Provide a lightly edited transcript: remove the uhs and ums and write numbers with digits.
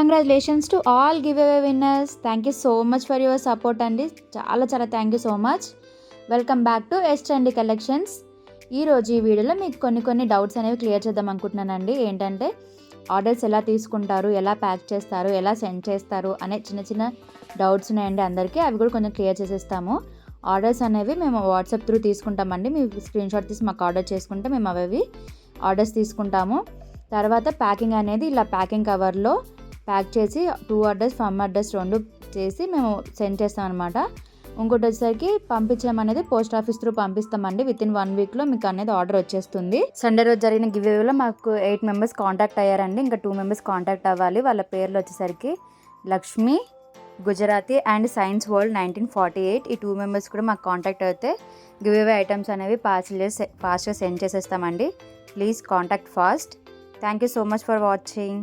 Congratulations to all giveaway winners. Thank you so much for your support అండి. చాలా thank you so much. Welcome back to S Trendy Collections. ఈరోజు ఈ వీడియోలో మీకు కొన్ని doubts అనేవి క్లియర్ చేద్దాం అనుకుంటున్నానండి. ఏంటంటే ఆర్డర్స్ ఎలా తీసుకుంటారు, ఎలా ప్యాక్ చేస్తారు, ఎలా సెండ్ చేస్తారు అనే చిన్న డౌట్స్ ఉన్నాయండి అందరికీ. అవి కూడా కొంచెం క్లియర్ చేసేస్తాము. ఆర్డర్స్ అనేవి మేము వాట్సాప్ త్రూ తీసుకుంటామండి. మీ స్క్రీన్ షాట్ తీసి మాకు ఆర్డర్ చేసుకుంటే మేము అవి ఆర్డర్స్ తీసుకుంటాము. తర్వాత ప్యాకింగ్ అనేది ఇలా ప్యాకింగ్ కవర్లో ప్యాక్ చేసి 2 అడ్రస్ ఫమ్ అడ్రస్ 2 చేసి మేము సెండ్ చేస్తాం అనమాట. ఇంకోటి వచ్చేసరికి పంపించామనేది పోస్ట్ ఆఫీస్ త్రూ పంపిస్తామండి. వితిన్ 1 వీక్లో మీకు అనేది ఆర్డర్ వచ్చేస్తుంది. సండే రోజు జరిగిన గివ్ అవేలో మాకు 8 మెంబర్స్ కాంటాక్ట్ అయ్యారండి. ఇంకా 2 మెంబర్స్ కాంటాక్ట్ అవ్వాలి. వాళ్ళ పేర్లు వచ్చేసరికి Lakshmi, Gujarati and science world 1948. ఈ 2 మెంబర్స్ కూడా మాకు కాంటాక్ట్ అయితే గివ్ అవే ఐటమ్స్ అనేవి ఫాస్ట్గా సెండ్ చేసేస్తామండి. Please contact fast. Thank you so much for watching.